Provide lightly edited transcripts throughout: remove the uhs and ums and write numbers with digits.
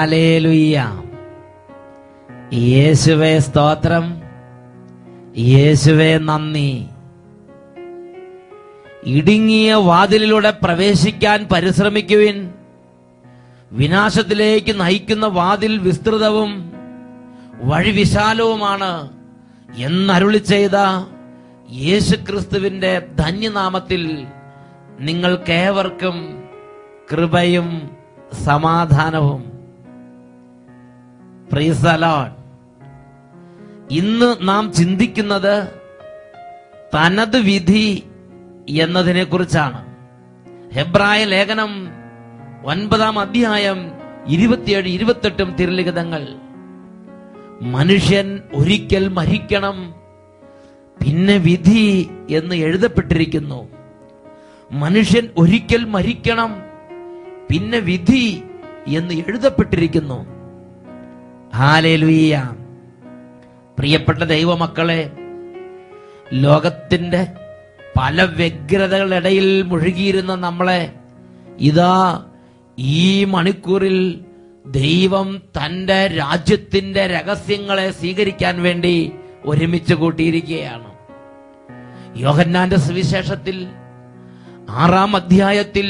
Hallelujah. യേശുവേ സ്തോത്രം, യേശുവേ നന്ദി. ഇടുങ്ങിയ വാതിലിലൂടെ പ്രവേശിക്കാൻ പരിശ്രമിക്കുവിൻ. വിനാശത്തിലേക്ക് നയിക്കുന്ന വാതിൽ വിസ്തൃതവും വഴി വിശാലവുമാണ് എന്നരുളി ചെയ്ത യേശുക്രിസ്തുവിന്റെ ധന്യനാമത്തിൽ നിങ്ങൾക്കേവർക്കും കൃപയും സമാധാനവും. Price the Lord. ഇന്ന് നാം ചിന്തിക്കുന്നത് തനത് വിധി എന്നതിനെ കുറിച്ചാണ്. ഹെബ്രായ ലേഖനം 9-ാം അധ്യായം 27-28 തിരുലിഖിതങ്ങൾ. മനുഷ്യൻ ഒരിക്കൽ മരിക്കണം, പിന്നെ വിധി എന്ന് എഴുതപ്പെട്ടിരിക്കുന്നു. മനുഷ്യൻ ഒരിക്കൽ മരിക്കണം, പിന്നെ വിധി എന്ന് എഴുതപ്പെട്ടിരിക്കുന്നു. ഹല്ലേലൂയ. പ്രിയപ്പെട്ട ദൈവമക്കളെ, ലോകത്തിന്റെ പല വ്യഗ്രതകളിടയിൽ മുഴുകിയിരുന്ന നമ്മളെ ഇതാ ഈ മണിക്കൂറിൽ ദൈവം തന്റെ രാജ്യത്തിന്റെ രഹസ്യങ്ങളെ സ്വീകരിക്കാൻ വേണ്ടി ഒരുമിച്ച് കൂട്ടിയിരിക്കുകയാണ്. യോഹന്നാന്റെ സുവിശേഷത്തിൽ 6-ാം അധ്യായത്തിൽ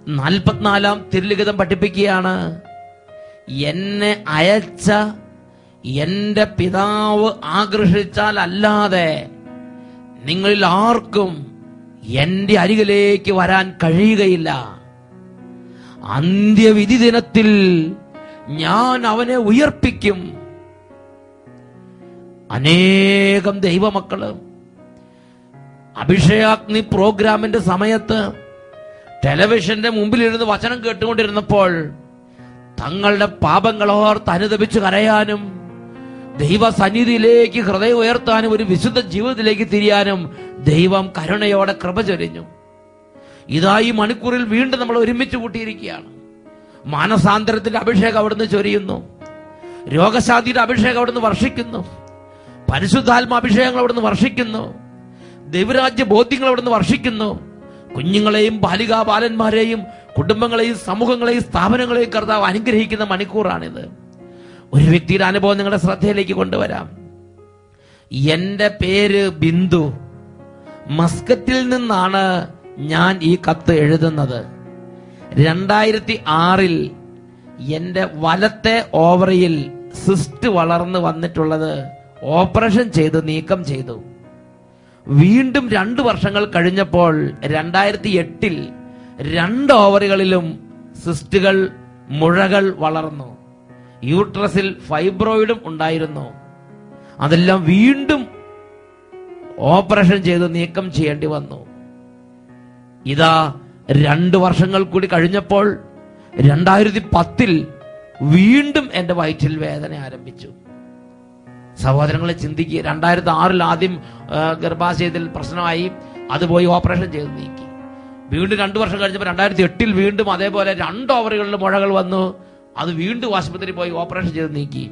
44-ാം തിരുലിഖിതം പഠിപ്പിക്കുകയാണ്, എന്നെ അയച്ച എന്റെ പിതാവ് ആകർഷിച്ചാൽ അല്ലാതെ നിങ്ങളിൽ ആർക്കും എന്റെ അരികിലേക്ക് വരാൻ കഴിയുകയില്ല. അന്ത്യവിധി ദിനത്തിൽ ഞാൻ അവനെ ഉയർപ്പിക്കും. അനേകം ദൈവമക്കള് അഭിഷേകാഗ്നി പ്രോഗ്രാമിന്റെ സമയത്ത് ടെലിവിഷന്റെ മുമ്പിലിരുന്ന് വചനം കേട്ടുകൊണ്ടിരുന്നപ്പോൾ തങ്ങളുടെ പാപങ്ങളോർത്ത് അനുതപിച്ച് കരയാനും ദൈവസന്നിധിയിലേക്ക് ഹൃദയം ഉയർത്താനും ഒരു വിശുദ്ധ ജീവിതത്തിലേക്ക് തിരിയാനും ദൈവം കരുണയോടെ കൃപ ചൊരിഞ്ഞു. ഇതാ ഈ മണിക്കൂറിൽ വീണ്ടും നമ്മൾ ഒരുമിച്ച് കൂട്ടിയിരിക്കുകയാണ്. മാനസാന്തരത്തിന്റെ അഭിഷേകം അവിടുന്ന് ചൊരിയുന്നു. രോഗശാന്തിയുടെ അഭിഷേകം അവിടുന്ന് വർഷിക്കുന്നു. പരിശുദ്ധാത്മാഭിഷേകങ്ങൾ അവിടുന്ന് വർഷിക്കുന്നു. ദൈവരാജ്യ ബോധ്യങ്ങൾ അവിടുന്ന് വർഷിക്കുന്നു. കുഞ്ഞുങ്ങളെയും ബാലികാ ബാലന്മാരെയും കുടുംബങ്ങളെയും സമൂഹങ്ങളെയും സ്ഥാപനങ്ങളെയും കർത്താവ് അനുഗ്രഹിക്കുന്ന മണിക്കൂറാണിത്. ഒരു വ്യക്തിയുടെ അനുഭവം നിങ്ങളുടെ ശ്രദ്ധയിലേക്ക് കൊണ്ടുവരാം. എന്റെ പേര് ബിന്ദു. മസ്കറ്റിൽ നിന്നാണ് ഞാൻ ഈ കത്ത് എഴുതുന്നത്. 2006 എന്റെ വലത്തെ ഓവറിയിൽ സിസ്റ്റ് വളർന്നു വന്നിട്ടുള്ളത് ഓപ്പറേഷൻ ചെയ്ത് നീക്കം ചെയ്തു. വീണ്ടും 2 വർഷങ്ങൾ കഴിഞ്ഞപ്പോൾ 2008 2 ഓവറുകളിലും സിസ്റ്റുകൾ, മുഴകൾ വളർന്നു. യൂട്രസിൽ ഫൈബ്രോയിഡും ഉണ്ടായിരുന്നു. അതെല്ലാം വീണ്ടും ഓപ്പറേഷൻ ചെയ്ത് നീക്കം ചെയ്യേണ്ടി വന്നു. ഇതാ 2 വർഷങ്ങൾ കൂടി കഴിഞ്ഞപ്പോൾ 2010 വീണ്ടും എന്റെ വയറ്റിൽ വേദന ആരംഭിച്ചു. സഹോദരങ്ങളെ ചിന്തിക്കുക. 2006 ആദ്യം ഗർഭാശയത്തിൽ പ്രശ്നമായി, അത് പോയി ഓപ്പറേഷൻ ചെയ്ത് നീക്കി. വീണ്ടും 2 വർഷം കഴിഞ്ഞപ്പോൾ 2008 വീണ്ടും അതേപോലെ 2 ഓവറുകളിൽ മുഴകൾ വന്നു. അത് വീണ്ടും ആശുപത്രി പോയി ഓപ്പറേഷൻ ചെയ്ത് നീക്കി.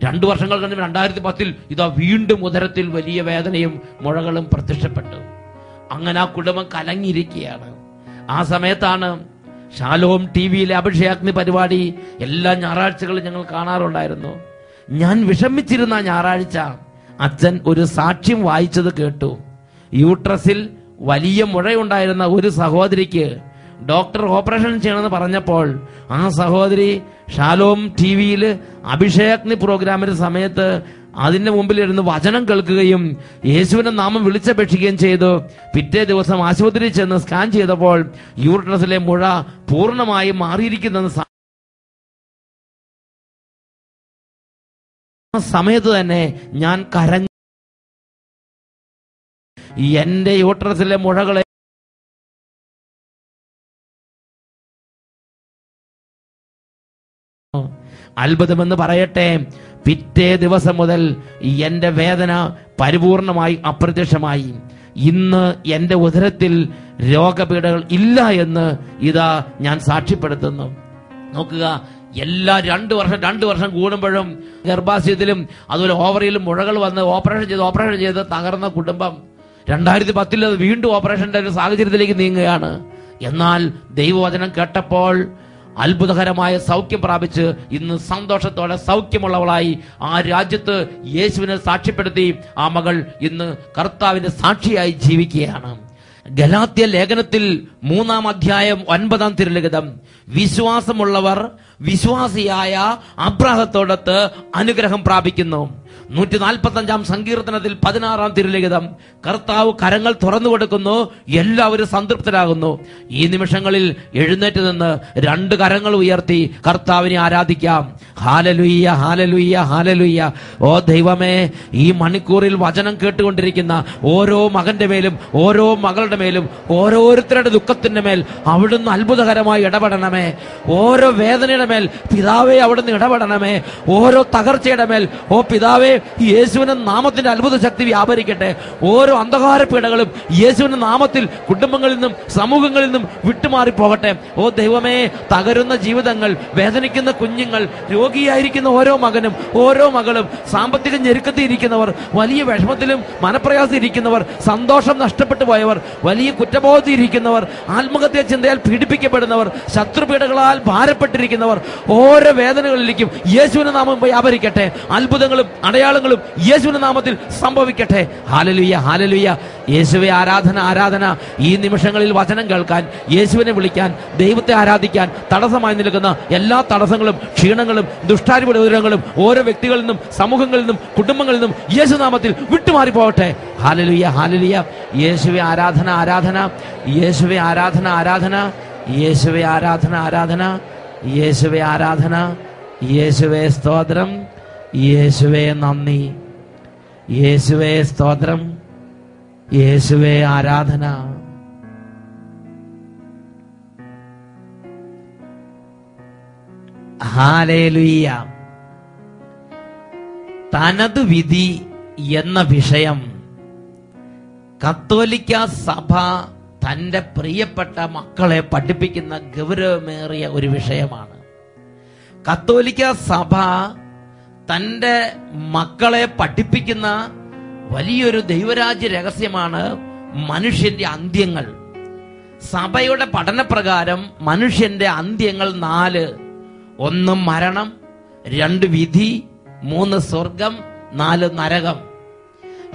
2 വർഷങ്ങൾ കഴിഞ്ഞപ്പോൾ 2010 ഇതാ വീണ്ടും ഉദരത്തിൽ വലിയ വേദനയും മുഴകളും പ്രത്യക്ഷപ്പെട്ടു. അങ്ങനെ ആ കുടുംബം കലങ്ങിയിരിക്കുകയാണ്. ആ സമയത്താണ് ഷാലോം ടിവിയിലെ അഭിഷേകാഗ്നി പരിപാടി എല്ലാ ഞായറാഴ്ചകളും ഞങ്ങൾ കാണാറുണ്ടായിരുന്നു. ഞാൻ വിഷമിച്ചിരുന്ന ഞായറാഴ്ച അച്ഛൻ ഒരു സാക്ഷ്യം വായിച്ചത് കേട്ടു. യൂട്രസിൽ വലിയ മുഴയുണ്ടായിരുന്ന ഒരു സഹോദരിക്ക് ഡോക്ടർ ഓപ്പറേഷൻ ചെയ്യണമെന്ന് പറഞ്ഞപ്പോൾ ആ സഹോദരി ഷാലോം ടിവിയിൽ അഭിഷേകാഗ്നി പ്രോഗ്രാമിന്റെ സമയത്ത് അതിന്റെ മുമ്പിലിരുന്ന് വചനം കേൾക്കുകയും യേശുവിന്റെ നാമം വിളിച്ചപേക്ഷിക്കുകയും ചെയ്തു. പിറ്റേ ദിവസം ആശുപത്രിയിൽ ചെന്ന് സ്കാൻ ചെയ്തപ്പോൾ യൂട്രസിലെ മുഴ പൂർണ്ണമായി മാറിയിരിക്കുന്ന സമയത്ത് തന്നെ ഞാൻ കരഞ്ഞു. എന്റെ യൂട്രസിലെ മുഴകളെ അത്ഭുതമെന്ന് പറയട്ടെ, പിറ്റേ ദിവസം മുതൽ എന്റെ വേദന പരിപൂർണമായി അപ്രത്യക്ഷമായി. ഇന്ന് എന്റെ ഉദരത്തിൽ രോഗപീഠകൾ ഇല്ല എന്ന് ഇതാ ഞാൻ സാക്ഷ്യപ്പെടുത്തുന്നു. നോക്കുക, എല്ലാ 2 വർഷം കൂടുമ്പോഴും ഗർഭാശയത്തിലും അതുപോലെ ഓവറിയിലും മുഴകൾ വന്ന് ഓപ്പറേഷൻ ചെയ്ത് തകർന്ന കുടുംബം 2010 അത് വീണ്ടും ഓപ്പറേഷന്റെ ഒരു സാഹചര്യത്തിലേക്ക് നീങ്ങുകയാണ്. എന്നാൽ ദൈവവചനം കേട്ടപ്പോൾ അത്ഭുതകരമായ സൗഖ്യം പ്രാപിച്ച് ഇന്ന് സന്തോഷത്തോടെ സൗഖ്യമുള്ളവളായി ആ രാജ്യത്ത് യേശുവിനെ സാക്ഷ്യപ്പെടുത്തി ആ മകൾ ഇന്ന് കർത്താവിന്റെ സാക്ഷിയായി ജീവിക്കുകയാണ്. ഗലാത്യ ലേഖനത്തിൽ 3-ാം അധ്യായം 9-ാം തിരുലിഖിതം, വിശ്വാസമുള്ളവർ വിശ്വാസിയായ അബ്രാഹത്തോടൊത്ത് അനുഗ്രഹം പ്രാപിക്കുന്നു. 145-ാം സങ്കീർത്തനത്തിൽ 16-ാം തിരുലിഖിതം, കർത്താവ് കരങ്ങൾ തുറന്നു കൊടുക്കുന്നു, എല്ലാവരും സംതൃപ്തരാകുന്നു. ഈ നിമിഷങ്ങളിൽ എഴുന്നേറ്റ് നിന്ന് 2 കരങ്ങൾ ഉയർത്തി കർത്താവിനെ ആരാധിക്കാം. ഹാലലുയ്യ, ഹാലലുയ്യ, ഹാലലുയ്യ. ഓ ദൈവമേ, ഈ മണിക്കൂറിൽ വചനം കേട്ടുകൊണ്ടിരിക്കുന്ന ഓരോ മകന്റെ മേലും ഓരോ മകളുടെ മേലും ഓരോരുത്തരുടെ ദുഃഖത്തിന്റെ മേൽ അവിടുന്ന് അത്ഭുതകരമായി ഇടപെടണമേ. ഓരോ വേദനയുടെ മേൽ പിതാവേ അവിടുന്ന് ഇടപെടണമേ. ഓരോ തകർച്ചയുടെ മേൽ ഓ പിതാവേ യേശുവിന്റെ നാമത്തിന്റെ അത്ഭുത ശക്തി വ്യാപരിക്കട്ടെ. ഓരോ അന്ധകാര പീഡകളും യേശുവിന്റെ നാമത്തിൽ കുടുംബങ്ങളിൽ നിന്നും സമൂഹങ്ങളിൽ നിന്നും വിട്ടുമാറി പോകട്ടെ. ഓ ദൈവമേ, തകരുന്ന ജീവിതങ്ങൾ, വേദനിക്കുന്ന കുഞ്ഞുങ്ങൾ, രോഗിയായിരിക്കുന്ന ഓരോ മകനും ഓരോ മകളും, സാമ്പത്തിക ഞെരുക്കത്തിൽ ഇരിക്കുന്നവർ, വലിയ വിഷമത്തിലും മനപ്രയാസം ഇരിക്കുന്നവർ, സന്തോഷം നഷ്ടപ്പെട്ടു പോയവർ, വലിയ കുറ്റബോധത്തിൽ ഇരിക്കുന്നവർ, ആത്മഹത്യാ ചിന്തയാൽ പീഡിപ്പിക്കപ്പെടുന്നവർ, ശത്രുപീഡകളാൽ ഭാരപ്പെട്ടിരിക്കുന്നവർ, ഓരോ വേദനകളിലേക്കും യേശുവിന്റെ നാമം വ്യാപരിക്കട്ടെ. അത്ഭുതങ്ങളും അടയാളങ്ങളും യേശുവിന്റെ നാമത്തിൽ സംഭവിക്കട്ടെ. ഹാലലുയ്യ, ഹാലലുയ്യ. യേശുവെ ആരാധന, ആരാധന. ഈ നിമിഷങ്ങളിൽ വചനം കേൾക്കാൻ, യേശുവിനെ വിളിക്കാൻ, ദൈവത്തെ ആരാധിക്കാൻ തടസ്സമായി നിൽക്കുന്ന എല്ലാ തടസ്സങ്ങളും ക്ഷീണങ്ങളും ദുഷ്ടാരൂപങ്ങളും ഓരോ വ്യക്തികളിൽ നിന്നും സമൂഹങ്ങളിൽ നിന്നും കുടുംബങ്ങളിൽ നിന്നും യേശുനാമത്തിൽ വിട്ടുമാറി പോകട്ടെ. ഹാലലുയ്യ, ഹാലലുയ്യ. യേശുവെ ആരാധന, ആരാധന. യേശുവെ ആരാധന, ആരാധന. യേശുവെ ആരാധന, ആരാധന. യേശുവെ ആരാധന. യേശുവെ സ്തോത്രം. യേശുവേ നന്ദി. യേശുവേ സ്തോത്രം. യേശുവേ ആരാധന. ഹല്ലേലൂയ. തനത് വിധി എന്ന വിഷയം കത്തോലിക്ക സഭ തന്റെ പ്രിയപ്പെട്ട മക്കളെ പഠിപ്പിക്കുന്ന ഗൗരവമേറിയ ഒരു വിഷയമാണ്. കത്തോലിക്ക സഭ തന്റെ മക്കളെ പഠിപ്പിക്കുന്ന വലിയൊരു ദൈവരാജ്യ രഹസ്യമാണ് മനുഷ്യന്റെ അന്ത്യങ്ങൾ. സഭയുടെ പഠനപ്രകാരം മനുഷ്യന്റെ അന്ത്യങ്ങൾ 4: 1 മരണം, 2 വിധി, 3 സ്വർഗം, 4 നരകം.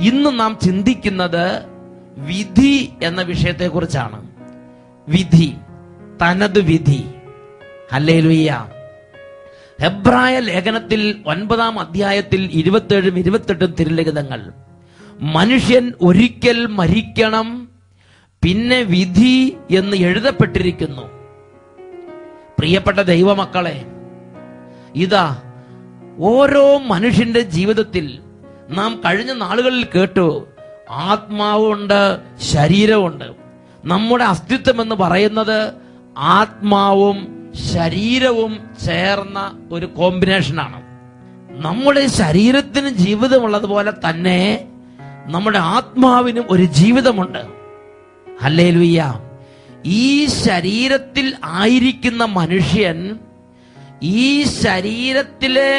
ഇന്ന് നാം ചിന്തിക്കുന്നത് വിധി എന്ന വിഷയത്തെ കുറിച്ചാണ്. വിധി, തനത് വിധി. ഹല്ലേലൂയ. ഹെബ്രായ ലേഖനത്തിൽ 9-ാം അധ്യായത്തിൽ 27-ഉം 28-ഉം തിരുലിഖിതങ്ങൾ, മനുഷ്യൻ ഒരിക്കൽ മരിക്കണം, പിന്നെ വിധി എന്ന് എഴുതപ്പെട്ടിരിക്കുന്നു. പ്രിയപ്പെട്ട ദൈവമക്കളെ, ഇതാ ഓരോ മനുഷ്യന്റെ ജീവിതത്തിൽ നാം കഴിഞ്ഞ നാളുകളിൽ കേട്ടു, ആത്മാവുണ്ട്, ശരീരമുണ്ട്. നമ്മുടെ അസ്തിത്വം എന്ന് പറയുന്നത് ആത്മാവും ശരീരവും ചേർന്ന ഒരു കോമ്പിനേഷനാണ്. നമ്മുടെ ശരീരത്തിന് ജീവിതമുള്ളതുപോലെ തന്നെ നമ്മുടെ ആത്മാവിനും ഒരു ജീവിതമുണ്ട്. ഹല്ലേലൂയ. ഈ ശരീരത്തിൽ ആയിരിക്കുന്ന മനുഷ്യൻ ഈ ശരീരത്തിലെ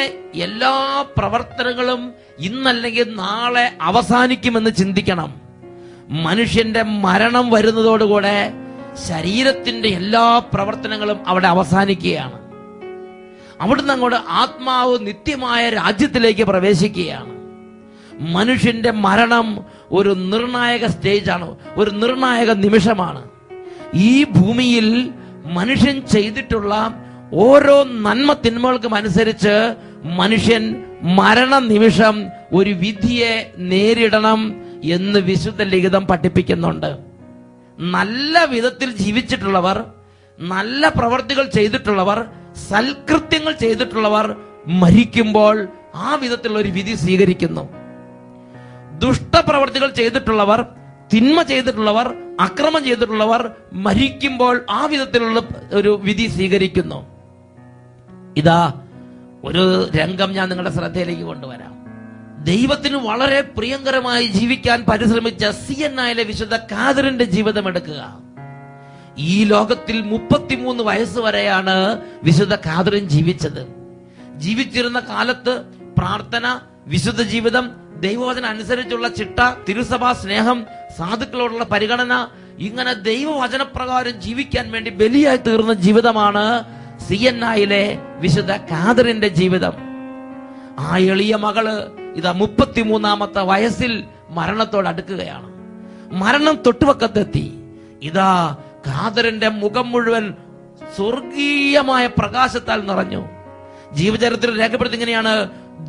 എല്ലാ പ്രവർത്തനങ്ങളും ഇന്നല്ലെങ്കിൽ നാളെ അവസാനിക്കുമെന്ന് ചിന്തിക്കണം. മനുഷ്യന്റെ മരണം വരുന്നതോടുകൂടെ ശരീരത്തിന്റെ എല്ലാ പ്രവർത്തനങ്ങളും അവിടെ അവസാനിക്കുകയാണ്. അവിടുന്ന് അങ്ങോട്ട് ആത്മാവ് നിത്യമായ രാജ്യത്തിലേക്ക് പ്രവേശിക്കുകയാണ്. മനുഷ്യന്റെ മരണം ഒരു നിർണായക സ്റ്റേജാണ്, ഒരു നിർണായക നിമിഷമാണ്. ഈ ഭൂമിയിൽ മനുഷ്യൻ ചെയ്തിട്ടുള്ള ഓരോ നന്മ തിന്മകൾക്കും അനുസരിച്ച് മനുഷ്യൻ മരണനിമിഷം ഒരു വിധിയെ നേരിടണം എന്ന് വിശുദ്ധ ലിഖിതം പഠിപ്പിക്കുന്നുണ്ട്. നല്ല വിധത്തിൽ ജീവിച്ചിട്ടുള്ളവർ, നല്ല പ്രവർത്തികൾ ചെയ്തിട്ടുള്ളവർ, സൽകൃത്യങ്ങൾ ചെയ്തിട്ടുള്ളവർ മരിക്കുമ്പോൾ ആ വിധത്തിലുള്ള ഒരു വിധി സ്വീകരിക്കുന്നു. ദുഷ്ടപ്രവർത്തികൾ ചെയ്തിട്ടുള്ളവർ, തിന്മ ചെയ്തിട്ടുള്ളവർ, അക്രമം ചെയ്തിട്ടുള്ളവർ മരിക്കുമ്പോൾ ആ വിധത്തിലുള്ള ഒരു വിധി സ്വീകരിക്കുന്നു. ഇതാ ഒരു രംഗം ഞാൻ നിങ്ങളുടെ ശ്രദ്ധയിലേക്ക് കൊണ്ടുവരാം. ദൈവത്തിന് വളരെ പ്രിയങ്കരമായി ജീവിക്കാൻ പരിശ്രമിച്ച സിയന്നായിലെ വിശുദ്ധ കാതറിന്റെ ജീവിതം എടുക്കുക. ഈ ലോകത്തിൽ 33 വയസ്സ് വരെയാണ് വിശുദ്ധ കാതറിൻ ജീവിച്ചത്. ജീവിച്ചിരുന്ന കാലത്ത് പ്രാർത്ഥന, വിശുദ്ധ ജീവിതം, ദൈവവചനം അനുസരിച്ചുള്ള ചിട്ട, തിരുസഭാ സ്നേഹം, സാധുക്കളോടുള്ള പരിഗണന, ഇങ്ങനെ ദൈവവചനപ്രകാരം ജീവിക്കാൻ വേണ്ടി ബലിയായി തീർന്ന ജീവിതമാണ് സിയന്നായിലെ വിശുദ്ധ കാതറിന്റെ ജീവിതം. ആ എളിയ മകള് ഇതാ 33-ാമത്തെ വയസ്സിൽ മരണത്തോട് അടുക്കുകയാണ്. മരണം തൊട്ടുപക്കത്തെത്തി. ഇതാ കാതറിന്റെ മുഖം മുഴുവൻ സ്വർഗീയമായ പ്രകാശത്താൽ നിറഞ്ഞു. ജീവചരിത്രത്തിൽ രേഖപ്പെടുത്തി ഇങ്ങനെയാണ്: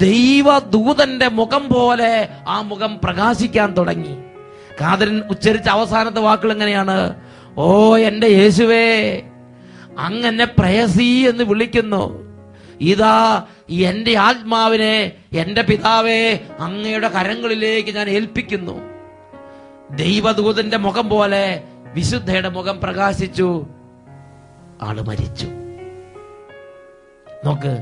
ദൈവദൂതന്റെ മുഖം പോലെ ആ മുഖം പ്രകാശിക്കാൻ തുടങ്ങി. കാതറിൻ ഉച്ചരിച്ച അവസാനത്തെ വാക്കുകൾ എങ്ങനെയാണ്? ഓ എന്റെ യേശുവേ, അങ്ങനെ പ്രയസി എന്ന് വിളിക്കുന്നു. ഇതാ എന്റെ ആത്മാവിനെ എന്റെ പിതാവേ അങ്ങയുടെ കരങ്ങളിലേക്ക് ഞാൻ ഏൽപ്പിക്കുന്നു. ദൈവദൂതന്റെ മുഖം പോലെ വിശുദ്ധയുടെ മുഖം പ്രകാശിച്ചു. ആള് മരിച്ചു. നോക്ക്,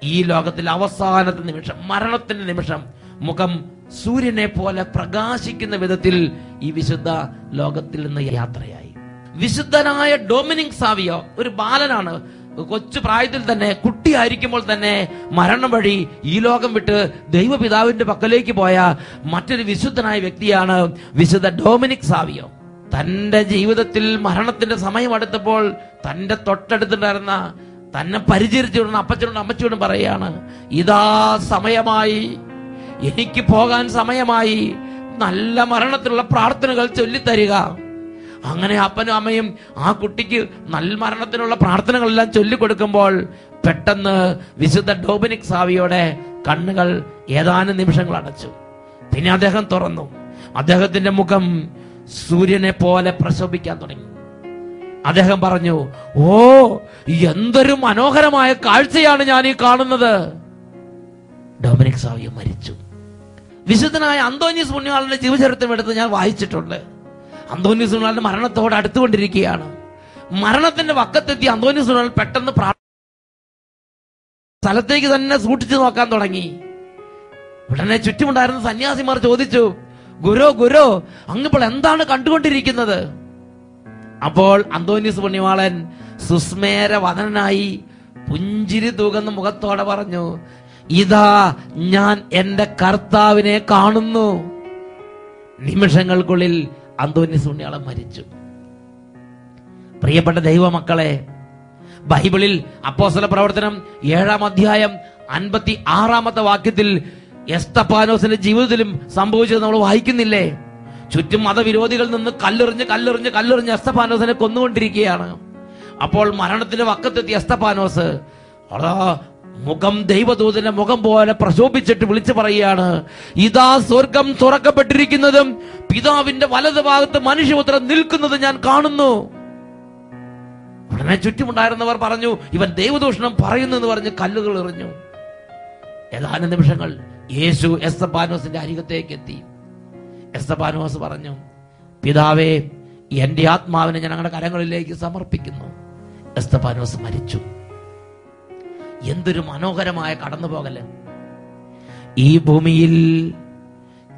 ഈ ലോകത്തിൽ അവസാനത്തെ നിമിഷം, മരണത്തിന്റെ നിമിഷം, മുഖം സൂര്യനെ പോലെ പ്രകാശിക്കുന്ന വിധത്തിൽ ഈ വിശുദ്ധ ലോകത്തിൽ നിന്ന് യാത്രയായി. വിശുദ്ധനായ ഡൊമിനിക് സാവിയോ ഒരു ബാലനാണ്. കൊച്ചു പ്രായത്തിൽ തന്നെ, കുട്ടിയായിരിക്കുമ്പോൾ തന്നെ മരണം വഴി ഈ ലോകം വിട്ട് ദൈവപിതാവിന്റെ പക്കലേക്ക് പോയ മറ്റൊരു വിശുദ്ധനായ വ്യക്തിയാണ് വിശുദ്ധ ഡൊമിനിക് സാവിയോ. തന്റെ ജീവിതത്തിൽ മരണത്തിന്റെ സമയം അടുത്തപ്പോൾ തന്റെ തൊട്ടടുത്തുണ്ടായിരുന്ന, തന്നെ പരിചരിച്ചിടുന്ന അപ്പച്ചനോടും അമ്മച്ചോടും പറയാണ്: ഇതാ സമയമായി, എനിക്ക് പോകാൻ സമയമായി, നല്ല മരണത്തിനുള്ള പ്രാർത്ഥനകൾ ചൊല്ലിത്തരിക. അങ്ങനെ അപ്പനും അമ്മയും ആ കുട്ടിക്ക് നല്ല മരണത്തിനുള്ള പ്രാർത്ഥനകളെല്ലാം ചൊല്ലിക്കൊടുക്കുമ്പോൾ പെട്ടെന്ന് വിശുദ്ധ ഡൊമിനിക് സാവിയോടെ കണ്ണുകൾ ഏതാനും നിമിഷങ്ങൾ അടച്ചു. പിന്നെ അദ്ദേഹം തുറന്നു. അദ്ദേഹത്തിന്റെ മുഖം സൂര്യനെ പോലെ പ്രശോഭിക്കാൻ തുടങ്ങി. അദ്ദേഹം പറഞ്ഞു: ഓ എന്തൊരു മനോഹരമായ കാഴ്ചയാണ് ഞാൻ ഈ കാണുന്നത്. ഡൊമിനിക് സാവിയോ മരിച്ചു. വിശുദ്ധനായ അന്തോനീസ് പുണ്യാളന്റെ ജീവചരിത്രം എടുത്ത് ഞാൻ വായിച്ചിട്ടുണ്ട്. അന്തോനീസ് പുണ്യാളന്റെ മരണത്തോട് അടുത്തുകൊണ്ടിരിക്കുകയാണ്. മരണത്തിന്റെ വക്കത്തെത്തി അന്തോനീസ് പുണ്യാളൻ പെട്ടെന്ന് സ്ഥലത്തേക്ക് തന്നെ സൂക്ഷിച്ചു നോക്കാൻ തുടങ്ങി. ഉടനെ ചുറ്റുമുണ്ടായിരുന്ന സന്യാസിമാർ ചോദിച്ചു: ഗുരു ഗുരു, അങ്ങിപ്പോൾ എന്താണ് കണ്ടുകൊണ്ടിരിക്കുന്നത്? അപ്പോൾ അന്തോനീസ് പുണ്യവാളൻ സുസ്മേര വദനനായി പുഞ്ചിരി തൂകുന്ന മുഖത്തോടെ പറഞ്ഞു: ഇതാ ഞാൻ എന്റെ കർത്താവിനെ കാണുന്നു. നിമിഷങ്ങൾക്കുള്ളിൽ അന്തോനീസ് പുണ്യാളൻ മരിച്ചു. പ്രിയപ്പെട്ട ദൈവമക്കളെ, ബൈബിളിൽ അപ്പോസ്തല പ്രവർത്തനം 7-ാം അധ്യായം 56-ാമത്തെ വാക്യത്തിൽ എസ്തഫാനോസിന്റെ ജീവിതത്തിലും സംഭവിച്ചത് നമ്മൾ വായിക്കുന്നില്ലേ? ചുറ്റും മതവിരോധികളിൽ നിന്ന് കല്ലെറിഞ്ഞ് എസ്തഫാനോസിനെ കൊന്നുകൊണ്ടിരിക്കുകയാണ്. അപ്പോൾ മരണത്തിന്റെ വക്കത്തെത്തിയ എസ്തഫാനോസ് മുഖം ദൈവദൂതന്റെ മുഖം പോലെ പ്രശോഭിച്ചിട്ട് വിളിച്ചു പറയുകയാണ്: ഇതാ സ്വർഗം തുറക്കപ്പെട്ടിരിക്കുന്നതും പിതാവിന്റെ വലതു ഭാഗത്ത് മനുഷ്യപുത്രൻ നിൽക്കുന്നത് ഞാൻ കാണുന്നു. ഉടനെ ചുറ്റുമുണ്ടായിരുന്നവർ പറഞ്ഞു: ഇവൻ ദൈവദൂഷണം പറയുന്നു എന്ന് പറഞ്ഞ് കല്ലുകൾ എറിഞ്ഞു. ഏതാനും നിമിഷങ്ങൾ യേശു എസ്തഫാനോസിന്റെ അരികത്തേക്ക് എത്തി. എസ്തഫാനോസ് പറഞ്ഞു: പിതാവേ, എന്റെ ആത്മാവിനെ ഞാൻ അങ്ങയുടെ കരങ്ങളിലേക്ക് സമർപ്പിക്കുന്നു. എസ്തഫാനോസ് മരിച്ചു. എന്തൊരു മനോഹരമായ കടന്നുപോകല്! ഈ ഭൂമിയിൽ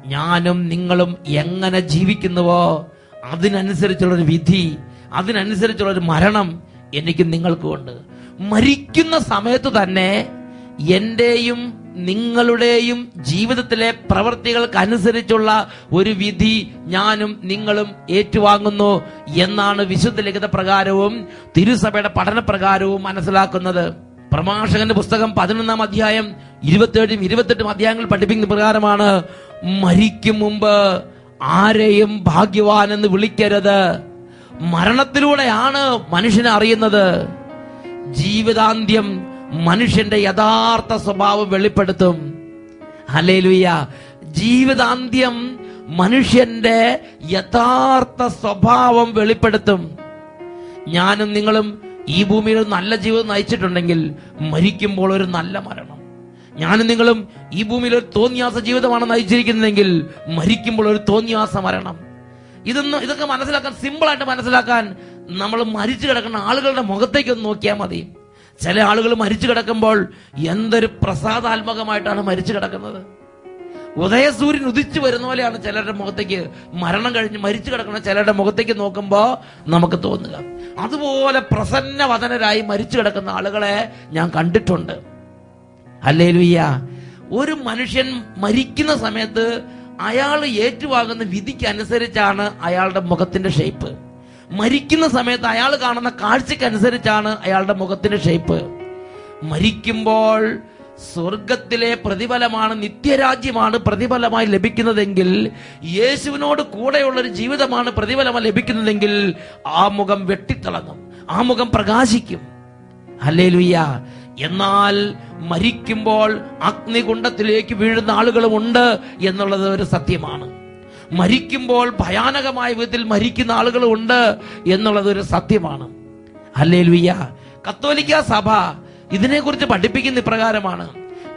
ഞാനും നിങ്ങളും എങ്ങനെ ജീവിക്കുന്നുവോ അതിനനുസരിച്ചുള്ളൊരു വിധി, അതിനനുസരിച്ചുള്ളൊരു മരണം എനിക്കും നിങ്ങൾക്കും ഉണ്ട്. മരിക്കുന്ന സമയത്ത് തന്നെ എന്റെയും നിങ്ങളുടെയും ജീവിതത്തിലെ പ്രവൃത്തികൾക്കനുസരിച്ചുള്ള ഒരു വിധി ഞാനും നിങ്ങളും ഏറ്റുവാങ്ങുന്നു എന്നാണ് വിശുദ്ധ ലിഖിത പ്രകാരവും തിരുസഭയുടെ പഠനപ്രകാരവും മനസ്സിലാക്കുന്നത്. പ്രഭാഷകന്റെ പുസ്തകം 11-ാം അധ്യായം 27-ഉം 28-ഉം അധ്യായങ്ങൾ പഠിപ്പിക്കുന്ന പ്രകാരമാണ്: മരിക്കും മുമ്പ് ആരെയും ഭാഗ്യവാൻ എന്ന് വിളിക്കരുത്. മരണത്തിലൂടെയാണ് മനുഷ്യനെ അറിയുന്നത്. ജീവിതാന്ത്യം മനുഷ്യന്റെ യഥാർത്ഥ സ്വഭാവം വെളിപ്പെടുത്തും. ഹല്ലേലൂയ! ജീവിതാന്ത്യം മനുഷ്യന്റെ യഥാർത്ഥ സ്വഭാവം വെളിപ്പെടുത്തും. ഞാനും നിങ്ങളും ഈ ഭൂമിയിൽ ഒരു നല്ല ജീവിതം നയിച്ചിട്ടുണ്ടെങ്കിൽ മരിക്കുമ്പോൾ ഒരു നല്ല മരണം. ഞാനും നിങ്ങളും ഈ ഭൂമിയിൽ ഒരു തോന്നിയാസ ജീവിതമാണ് നയിച്ചിരിക്കുന്നതെങ്കിൽ മരിക്കുമ്പോൾ ഒരു തോന്നിയാസ മരണം. ഇതൊക്കെ മനസ്സിലാക്കാൻ, സിമ്പിളായിട്ട് മനസ്സിലാക്കാൻ നമ്മൾ മരിച്ചു കിടക്കുന്ന ആളുകളുടെ മുഖത്തേക്ക് ഒന്ന് നോക്കിയാൽ മതി. ചില ആളുകൾ മരിച്ചു കിടക്കുമ്പോൾ എന്തൊരു പ്രസാദാത്മകമായിട്ടാണ് മരിച്ചു കിടക്കുന്നത്. ഉദയസൂര്യൻ ഉദിച്ചു വരുന്ന പോലെയാണ് ചിലരുടെ മുഖത്തേക്ക്, മരണം കഴിഞ്ഞ് മരിച്ചു കിടക്കുന്ന ചിലരുടെ മുഖത്തേക്ക് നോക്കുമ്പോ നമുക്ക് തോന്നുക. അതുപോലെ പ്രസന്നവദനരായി മരിച്ചു കിടക്കുന്ന ആളുകളെ ഞാൻ കണ്ടിട്ടുണ്ട്. ഹല്ലേലൂയ! ഒരു മനുഷ്യൻ മരിക്കുന്ന സമയത്ത് അയാൾ ഏറ്റുവാങ്ങുന്ന വിധിക്ക് അനുസരിച്ചാണ് അയാളുടെ മുഖത്തിന്റെ ഷേപ്പ്. മരിക്കുന്ന സമയത്ത് അയാൾ കാണുന്ന കാഴ്ചക്കനുസരിച്ചാണ് അയാളുടെ മുഖത്തിന്റെ ഷേപ്പ്. മരിക്കുമ്പോൾ സ്വർഗത്തിലെ പ്രതിഫലമാണ്, നിത്യരാജ്യമാണ് പ്രതിഫലമായി ലഭിക്കുന്നതെങ്കിൽ, യേശുവിനോട് കൂടെയുള്ളൊരു ജീവിതമാണ് പ്രതിഫലമായി ലഭിക്കുന്നതെങ്കിൽ, ആ മുഖം വെട്ടിത്തിളങ്ങും, ആ മുഖം പ്രകാശിക്കും. ഹല്ലേലൂയ. എന്നാൽ മരിക്കുമ്പോൾ അഗ്നികുണ്ഡത്തിലേക്ക് വീഴുന്ന ആളുകളും ഉണ്ട് എന്നുള്ളത് ഒരു സത്യമാണ്. മരിക്കുമ്പോൾ ഭയാനകമായ വിധത്തിൽ മരിക്കുന്ന ആളുകളും ഉണ്ട് എന്നുള്ളത് ഒരു സത്യമാണ്. ഹല്ലേലൂയ. കത്തോലിക്ക സഭ ഇതിനെക്കുറിച്ച് പഠിപ്പിക്കുന്ന ഇപ്രകാരമാണ്.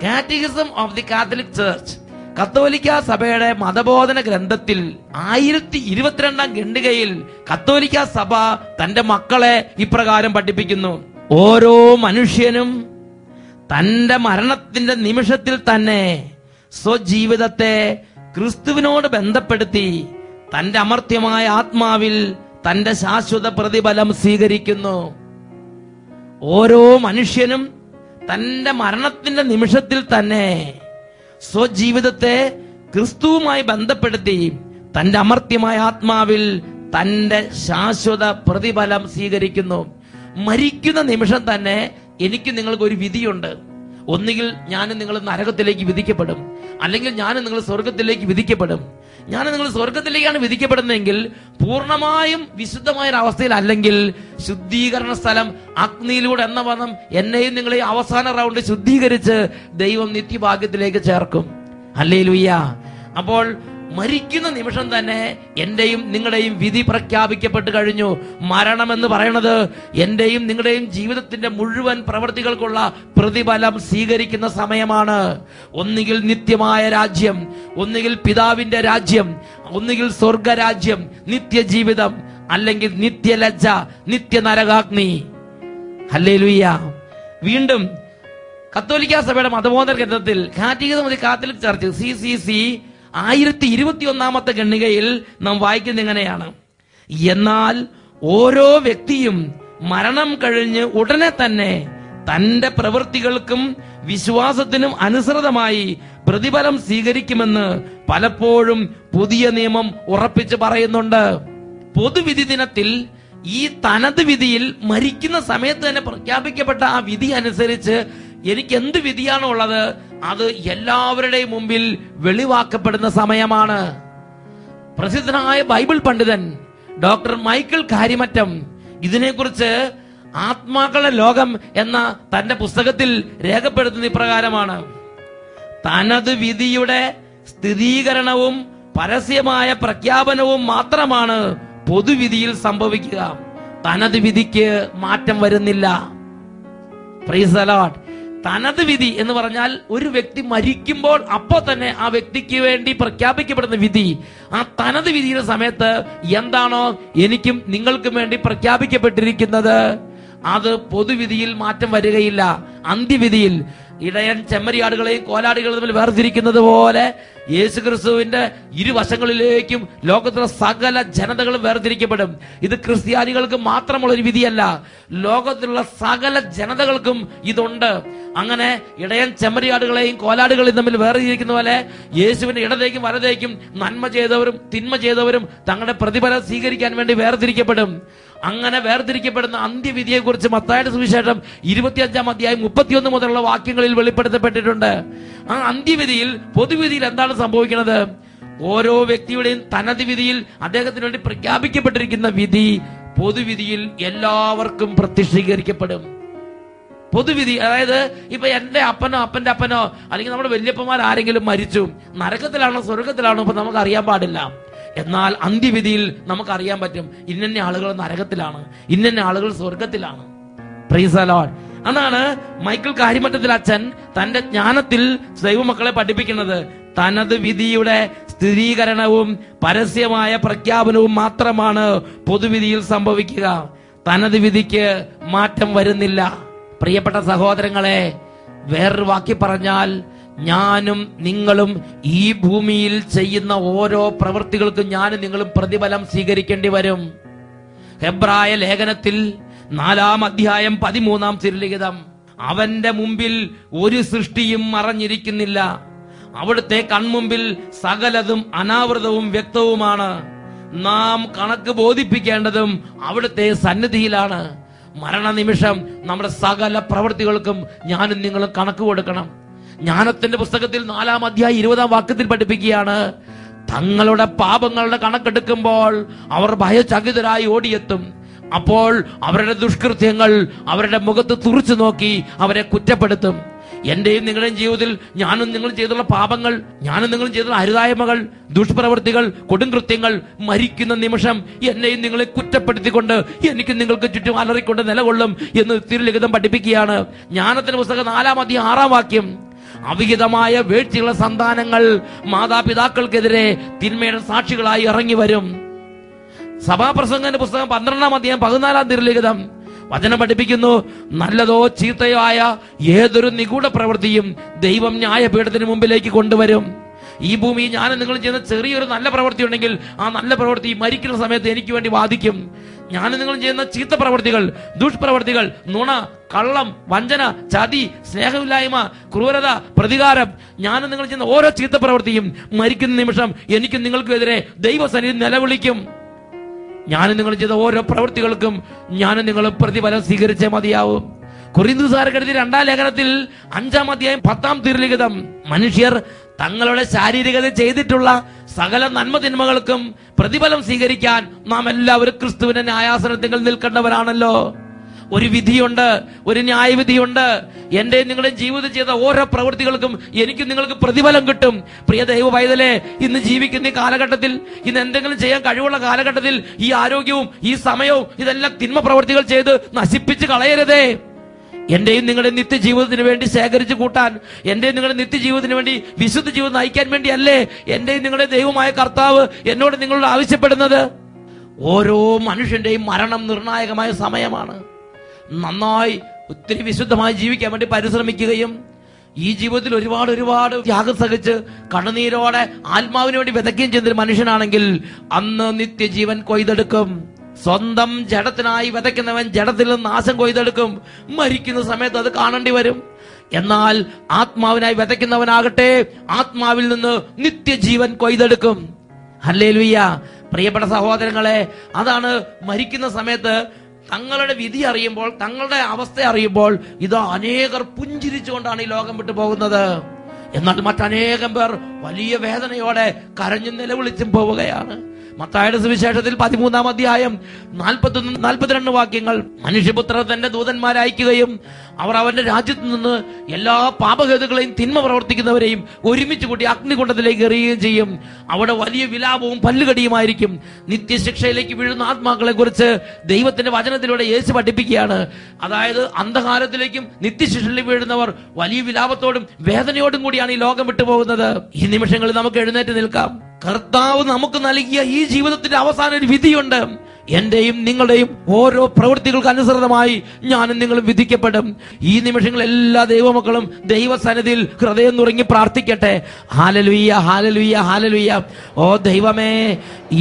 Catechism of the Catholic church, കത്തോലിക്ക സഭയുടെ മതബോധന ഗ്രന്ഥത്തിൽ 1022 ഖണ്ഡികയിൽ കത്തോലിക്ക സഭ തന്റെ മക്കളെ ഇപ്രകാരം പഠിപ്പിക്കുന്നു: ഓരോ മനുഷ്യനും തന്റെ മരണത്തിന്റെ നിമിഷത്തിൽ തന്നെ സ്വജീവിതത്തെ ക്രിസ്തുവിനോട് ബന്ധപ്പെടുത്തി തന്റെ അമർത്യമായ ആത്മാവിൽ തന്റെ ശാശ്വത പ്രതിഫലം സ്വീകരിക്കുന്നു. ഓരോ മനുഷ്യനും തന്റെ മരണത്തിന്റെ നിമിഷത്തിൽ തന്നെ സ്വജീവിതത്തെ ക്രിസ്തുവുമായി ബന്ധപ്പെടുത്തി തന്റെ അമർത്യമായ ആത്മാവിൽ തന്റെ ശാശ്വത പ്രതിഫലം സ്വീകരിക്കുന്നു. മരിക്കുന്ന നിമിഷം തന്നെ എനിക്ക് നിങ്ങൾക്ക് ഒരു വിധിയുണ്ട്. ഒന്നുകിൽ ഞാനും നിങ്ങൾ നരകത്തിലേക്ക് വിധിക്കപ്പെടും, അല്ലെങ്കിൽ ഞാനും നിങ്ങൾ സ്വർഗത്തിലേക്ക് വിധിക്കപ്പെടും. ഞാൻ നിങ്ങൾ സ്വർഗത്തിലേക്കാണ് വിധിക്കപ്പെടുന്നതെങ്കിൽ പൂർണ്ണമായും വിശുദ്ധമായ ഒരു അവസ്ഥയിൽ, അല്ലെങ്കിൽ ശുദ്ധീകരണ സ്ഥലം അഗ്നിയിലൂടെ എന്ന വണ്ണം എന്നെയും നിങ്ങളെയും അവസാന റൗണ്ട് ശുദ്ധീകരിച്ച് ദൈവം നിത്യഭാഗ്യത്തിലേക്ക് ചേർക്കും. ഹല്ലേലൂയ. അപ്പോൾ മരിക്കുന്ന നിമിഷം തന്നെ എന്റെയും നിങ്ങളുടെയും വിധി പ്രഖ്യാപിക്കപ്പെട്ട് കഴിഞ്ഞു. മരണം എന്ന് പറയുന്നത് എന്റെയും നിങ്ങളുടെയും ജീവിതത്തിന്റെ മുഴുവൻ പ്രവൃത്തികൾക്കുള്ള പ്രതിഫലം സ്വീകരിക്കുന്ന സമയമാണ്. ഒന്നുകിൽ നിത്യമായ രാജ്യം, ഒന്നുകിൽ പിതാവിന്റെ രാജ്യം, ഒന്നുകിൽ സ്വർഗരാജ്യം, നിത്യജീവിതം, അല്ലെങ്കിൽ നിത്യലജ്ജ, നിത്യനരകാഗ്നി. ഹല്ലേലൂയ. വീണ്ടും കത്തോലിക്ക സഭയുടെ മതബോധന ഗ്രന്ഥത്തിൽ catechism of the Catholic church CCC 1021 ഖണ്ഡികയിൽ നാം വായിക്കുന്നത് എങ്ങനെയാണ്: എന്നാൽ ഓരോ വ്യക്തിയും മരണം കഴിഞ്ഞ് ഉടനെ തന്നെ തന്റെ പ്രവൃത്തികൾക്കും വിശ്വാസത്തിനും അനുസൃതമായി പ്രതിഫലം സ്വീകരിക്കുമെന്ന് പലപ്പോഴും പുതിയ നിയമം ഉറപ്പിച്ച് പറയുന്നുണ്ട്. പൊതുവിധി ദിനത്തിൽ ഈ തനത് വിധിയിൽ മരിക്കുന്ന സമയത്ത് തന്നെ പ്രഖ്യാപിക്കപ്പെട്ട ആ വിധി അനുസരിച്ച് എനിക്ക് എന്ത് വിധിയാണോ ഉള്ളത് അത് എല്ലാവരുടെയും മുമ്പിൽ വെളിവാക്കപ്പെടുന്ന സമയമാണ്. പ്രസിദ്ധനായ ബൈബിൾ പണ്ഡിതൻ ഡോക്ടർ മൈക്കിൾ കാരിമറ്റം ഇതിനെക്കുറിച്ച് ആത്മാക്കളുടെ ലോകം എന്ന തന്റെ പുസ്തകത്തിൽ രേഖപ്പെടുത്തുന്ന ഇപ്രകാരമാണ്: തനത് വിധിയുടെ സ്ഥിരീകരണവും പരസ്യമായ പ്രഖ്യാപനവും മാത്രമാണ് പൊതുവിധിയിൽ സംഭവിക്കുക. തനത് വിധിക്ക് മാറ്റം വരുന്നില്ല. Price the Lord. തനത് വിധി എന്ന് പറഞ്ഞാൽ ഒരു വ്യക്തി മരിക്കുമ്പോൾ അപ്പോൾ തന്നെ ആ വ്യക്തിക്ക് വേണ്ടി പ്രഖ്യാപിക്കപ്പെടുന്ന വിധി. ആ തനത് വിധിയുടെ സമയത്ത് എന്താണോ എനിക്കും നിങ്ങൾക്കും വേണ്ടി പ്രഖ്യാപിക്കപ്പെട്ടിരിക്കുന്നത് അത് പൊതുവിധിയിൽ മാറ്റം വരികയില്ല. അന്ത്യവിധിയിൽ ഇടയൻ ചെമ്മരിയാടുകളെയും കോലാടുകളെയും തമ്മിൽ വേർതിരിക്കുന്നത് പോലെ യേശുക്രിസ്തുവിന്റെ ഇരുവശങ്ങളിലേക്കും ലോകത്തിലെ സകല ജനതകളും വേർതിരിക്കപ്പെടും. ഇത് ക്രിസ്ത്യാനികൾക്ക് മാത്രമുള്ള ഒരു വിധിയല്ല, ലോകത്തിലുള്ള സകല ജനതകൾക്കും ഇതുണ്ട്. അങ്ങനെ ഇടയൻ ചെമ്മരിയാടുകളെയും കോലാടുകളെയും തമ്മിൽ വേർതിരിക്കുന്ന പോലെ യേശുവിന്റെ ഇടതേക്കും വലതേക്കും നന്മ ചെയ്തവരും തിന്മ ചെയ്തവരും തങ്ങളുടെ പ്രതിഫലം സ്വീകരിക്കാൻ വേണ്ടി വേർതിരിക്കപ്പെടും. അങ്ങനെ വേർതിരിക്കപ്പെടുന്ന അന്ത്യവിധിയെ കുറിച്ച് മത്തായിയുടെ സുവിശേഷം 25-ാം അധ്യായം 31 മുതലുള്ള വാക്യങ്ങളിൽ വെളിപ്പെടുത്തപ്പെട്ടിട്ടുണ്ട്. ആ അന്ത്യവിധിയിൽ പൊതുവിധിയിൽ എന്താണ് സംഭവിക്കുന്നത്? ഓരോ വ്യക്തിയുടെയും തനത് വിധിയിൽ അദ്ദേഹത്തിന് വേണ്ടി പ്രഖ്യാപിക്കപ്പെട്ടിരിക്കുന്ന വിധി പൊതുവിധിയിൽ എല്ലാവർക്കും പ്രത്യക്ഷീകരിക്കപ്പെടും. പൊതുവിധി, അതായത് ഇപ്പൊ എന്റെ അപ്പനോ അപ്പന്റെ അപ്പനോ അല്ലെങ്കിൽ നമ്മുടെ വല്യപ്പന്മാർ ആരെങ്കിലും മരിച്ചു, നരകത്തിലാണോ സ്വർഗത്തിലാണോ ഇപ്പൊ നമുക്ക് അറിയാൻ പാടില്ല. എന്നാൽ അന്ത്യവിധിയിൽ നമുക്കറിയാൻ പറ്റും ഇന്ന ആളുകൾ നരകത്തിലാണ്, ഇന്ന ആളുകൾ സ്വർഗത്തിലാണ്. Praise the Lord. അതാണ് മൈക്കിൾ കാരിമറ്റത്തിൽ അച്ഛൻ തന്റെ ജ്ഞാനത്തിൽ ദൈവമക്കളെ പഠിപ്പിക്കുന്നത്. തനത് വിധിയുടെ സ്ഥിരീകരണവും പരസ്യമായ പ്രഖ്യാപനവും മാത്രമാണ് പൊതുവിധിയിൽ സംഭവിക്കുക. തനത് വിധിക്ക് മാറ്റം വരുന്നില്ല. പ്രിയപ്പെട്ട സഹോദരങ്ങളെ, വേറൊരു വാക്കി പറഞ്ഞാൽ ഞാനും നിങ്ങളും ഈ ഭൂമിയിൽ ചെയ്യുന്ന ഓരോ പ്രവൃത്തികൾക്കും ഞാനും നിങ്ങളും പ്രതിഫലം സ്വീകരിക്കേണ്ടി വരും. ഹെബ്രായ ലേഖനത്തിൽ 4-ാം അധ്യായം 13-ാം തിരുലിഖിതം: അവന്റെ മുമ്പിൽ ഒരു സൃഷ്ടിയും മറഞ്ഞിരിക്കുന്നില്ല, അവിടുത്തെ കൺമുമ്പിൽ സകലതും അനാവൃതവും വ്യക്തവുമാണ്. നാം കണക്ക് ബോധിപ്പിക്കേണ്ടതും അവിടുത്തെ സന്നിധിയിലാണ്. മരണനിമിഷം നമ്മുടെ സകല പ്രവൃത്തികൾക്കും ഞാനും നിങ്ങളും കണക്ക് കൊടുക്കണം. ജ്ഞാനത്തിന്റെ പുസ്തകത്തിൽ 4-ാം അധ്യായം 20-ാം വാക്യത്തിൽ പഠിപ്പിക്കുകയാണ്, തങ്ങളുടെ പാപങ്ങളുടെ കണക്കെടുക്കുമ്പോൾ അവർ ഭയചകിതരായി ഓടിയെത്തും. അപ്പോൾ അവരുടെ ദുഷ്കൃത്യങ്ങൾ അവരുടെ മുഖത്ത് തുറിച്ചു നോക്കി അവരെ കുറ്റപ്പെടുത്തും. എന്റെയും നിങ്ങളുടെയും ജീവിതത്തിൽ ഞാനും നിങ്ങളും ചെയ്തുള്ള പാപങ്ങൾ, ഞാനും നിങ്ങളും ചെയ്തുള്ള അരുതായ്മകൾ, ദുഷ്പ്രവൃത്തികൾ, കൊടുംകൃത്യങ്ങൾ മരിക്കുന്ന നിമിഷം എന്നെയും നിങ്ങളെ കുറ്റപ്പെടുത്തിക്കൊണ്ട് എനിക്ക് നിങ്ങൾക്ക് ചുറ്റും അലറിക്കൊണ്ട് നിലകൊള്ളും എന്ന് തിരുലിഖിതം പഠിപ്പിക്കുകയാണ്. ജ്ഞാനത്തിന്റെ പുസ്തകം 4-ാം അധ്യായം 6-ാം വാക്യം, അവിഹിതമായ വീഴ്ചയുള്ള സന്താനങ്ങൾ മാതാപിതാക്കൾക്കെതിരെ തിന്മയുടെ സാക്ഷികളായി ഇറങ്ങി വരും. സഭാപ്രസംഗന്റെ പുസ്തകം 12-ാം അധ്യായം 14-ാം തിരുലിഖിതം വചനം പഠിപ്പിക്കുന്നു, നല്ലതോ ചീത്തയോ ആയ ഏതൊരു നിഗൂഢ പ്രവൃത്തിയും ദൈവം ന്യായപീഠത്തിന് മുമ്പിലേക്ക് കൊണ്ടുവരും. ഈ ഭൂമി ഞാനും നിങ്ങൾ ചെയ്യുന്ന ചെറിയൊരു നല്ല പ്രവൃത്തി ഉണ്ടെങ്കിൽ ആ നല്ല പ്രവൃത്തി മരിക്കുന്ന സമയത്ത് എനിക്ക് വേണ്ടി വാദിക്കും. ഞാനും നിങ്ങൾ ചെയ്യുന്ന ചീത്ത പ്രവൃത്തികൾ, ദുഷ്പ്രവൃത്തികൾ, നുണ, കള്ളം, വഞ്ചന, ചതി, സ്നേഹമില്ലായ്മ, ക്രൂരത, പ്രതികാരം, ഞാനും നിങ്ങൾ ചെയ്യുന്ന ഓരോ ചീത്ത പ്രവൃത്തിയും മരിക്കുന്ന നിമിഷം എനിക്കും നിങ്ങൾക്കും എതിരെ ദൈവസന്നിധി നിലവിളിക്കും. ഞാനും നിങ്ങൾ ചെയ്ത ഓരോ പ്രവൃത്തികൾക്കും ഞാനും നിങ്ങളും പ്രതിഫലം സ്വീകരിച്ചേ മതിയാവും. കൊരിന്ത്യർക്കെഴുതിയ 2-ാം ലേഖനത്തിൽ 5-ാം അധ്യായം 10-ാം തിരുലിഖിതം, മനുഷ്യർ തങ്ങളുടെ ശാരീരികത ചെയ്തിട്ടുള്ള സകല നന്മ തിന്മകൾക്കും പ്രതിഫലം സ്വീകരിക്കാൻ നാം എല്ലാവരും ക്രിസ്തുവിന്റെ ന്യായാസനത്തിൽ നിൽക്കേണ്ടവരാണല്ലോ. ഒരു വിധിയുണ്ട്, ഒരു ന്യായവിധിയുണ്ട്. എന്റെ നിങ്ങളുടെ ജീവിതത്തിൽ ചെയ്ത ഓരോ പ്രവൃത്തികൾക്കും എനിക്കും നിങ്ങൾക്ക് പ്രതിഫലം കിട്ടും. പ്രിയ ദൈവ പൈതലേ, ഇന്ന് ജീവിക്കുന്ന ഈ കാലഘട്ടത്തിൽ, ഇന്ന് എന്തെങ്കിലും ചെയ്യാൻ കഴിവുള്ള കാലഘട്ടത്തിൽ ഈ ആരോഗ്യവും ഈ സമയവും ഇതെല്ലാം തിന്മ പ്രവൃത്തികൾ ചെയ്ത് നശിപ്പിച്ച് കളയരുതേ. എന്റെയും നിങ്ങളുടെ നിത്യജീവിതത്തിന് വേണ്ടി ശേഖരിച്ചു കൂട്ടാൻ, എന്റെയും നിങ്ങളുടെ നിത്യജീവിതത്തിന് വേണ്ടി വിശുദ്ധ ജീവിതം നയിക്കാൻ വേണ്ടിയല്ലേ എന്റെയും നിങ്ങളുടെ ദൈവമായ കർത്താവ് എന്നോട് നിങ്ങളോട് ആവശ്യപ്പെടുന്നത്? ഓരോ മനുഷ്യന്റെയും മരണം നിർണായകമായ സമയമാണ്. നന്നായി ഒത്തിരി വിശുദ്ധമായി ജീവിക്കാൻ വേണ്ടി പരിശ്രമിക്കുകയും ഈ ജീവിതത്തിൽ ഒരുപാട് ത്യാഗം സഹിച്ച് കണ്ണുനീരോടെ ആത്മാവിന് വേണ്ടി വിതയ്ക്കുകയും ചെയ്യുന്ന മനുഷ്യനാണെങ്കിൽ അന്ന് നിത്യജീവൻ കൊയ്തെടുക്കും. സ്വന്തം ജഡത്തിനായി വിതയ്ക്കുന്നവൻ ജഡത്തിൽ നിന്ന് നാശം കൊയ്തെടുക്കും. മരിക്കുന്ന സമയത്ത് അത് കാണേണ്ടി വരും. എന്നാൽ ആത്മാവിനായി വിതയ്ക്കുന്നവനാകട്ടെ ആത്മാവിൽ നിന്ന് നിത്യജീവൻ കൊയ്തെടുക്കും. ഹല്ലേലൂയ. പ്രിയപ്പെട്ട സഹോദരങ്ങളെ, അതാണ് മരിക്കുന്ന സമയത്ത് തങ്ങളുടെ വിധി അറിയുമ്പോൾ, തങ്ങളുടെ അവസ്ഥ അറിയുമ്പോൾ ഇത് അനേകർ പുഞ്ചിരിച്ചുകൊണ്ടാണ് ഈ ലോകം വിട്ടു പോകുന്നത്. എന്നാൽ മറ്റനേകം പേർ വലിയ വേദനയോടെ കരഞ്ഞും നിലവിളിച്ചും പോവുകയാണ്. മത്തായിയുടെ സുവിശേഷത്തിൽ 13-ാം അധ്യായം 41-42 വാക്യങ്ങൾ, മനുഷ്യപുത്രൻ തന്റെ ദൂതന്മാരെ അയക്കുകയും അവർ അവന്റെ രാജ്യത്ത് നിന്ന് എല്ലാ പാപഹേതുക്കളെയും തിന്മ പ്രവർത്തിക്കുന്നവരെയും ഒരുമിച്ച് കൂട്ടി അഗ്നികുണ്ഡത്തിലേക്ക് എറിയുകയും ചെയ്യും. അവിടെ വലിയ വിലാപവും പല്ലുകടിയുമായിരിക്കും. നിത്യശിക്ഷയിലേക്ക് വീഴുന്ന ആത്മാക്കളെ കുറിച്ച് ദൈവത്തിന്റെ വചനത്തിലൂടെ യേശു പഠിപ്പിക്കുകയാണ്. അതായത് അന്ധകാരത്തിലേക്കും നിത്യശിക്ഷയിലേക്ക് വീഴുന്നവർ വലിയ വിലാപത്തോടും വേദനയോടും കൂടിയാണ് ഈ ലോകം വിട്ടുപോകുന്നത്. ഈ നിമിഷങ്ങളിൽ നമുക്ക് എഴുന്നേറ്റ് നിൽക്കാം. കർത്താവ് നമുക്ക് നൽകിയ ഈ ജീവിതത്തിന്റെ അവസാന ഒരു വിധിയുണ്ട്. എന്റെയും നിങ്ങളുടെയും ഓരോ പ്രവൃത്തികൾക്ക് അനുസൃതമായി ഞാനും നിങ്ങളും വിധിക്കപ്പെടും. ഈ നിമിഷങ്ങളിൽ എല്ലാ ദൈവമക്കളും ദൈവസന്നിധിയിൽ ഹൃദയം നുറുങ്ങി പ്രാർത്ഥിക്കട്ടെ. Hallelujah, hallelujah, hallelujah. ഓ ദൈവമേ,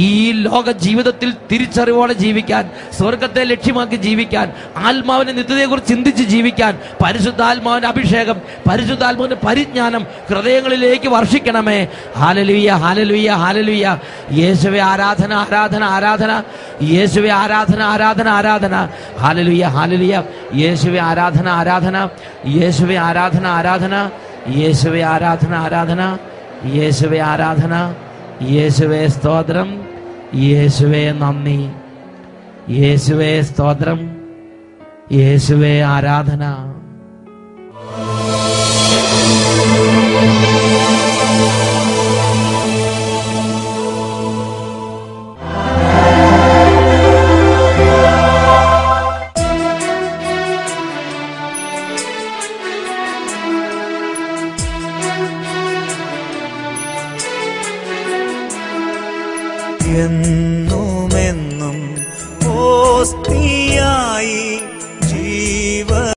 ഈ ലോക ജീവിതത്തിൽ തിരിച്ചറിവോടെ ജീവിക്കാൻ, സ്വർഗത്തെ ലക്ഷ്യമാക്കി ജീവിക്കാൻ, ആത്മാവിന്റെ നിത്യതയെക്കുറിച്ച് ചിന്തിച്ച് ജീവിക്കാൻ പരിശുദ്ധാത്മാവിന്റെ അഭിഷേകം, പരിശുദ്ധാത്മാവിന്റെ പരിജ്ഞാനം ഹൃദയങ്ങളിലേക്ക് വർഷിക്കണമേ. Hallelujah, hallelujah, hallelujah. യേശുവേ ആരാധന, ആരാധന, ആരാധന. യേശുവേ ആരാധന, ആരാധന, ആരാധന. Hallelujah, hallelujah. യേശുവേ ആരാധന, ആരാധന. യേശുവേ ആരാധന, ആരാധന. യേശുവേ ആരാധന, ആരാധന. യേശുവേ ആരാധന. യേശുവേ സ്തോത്രം. യേശുവേ നന്ദി. യേശുവേ സ്തോത്രം. യേശുവേ ആരാധന. എന്നുമെന്നും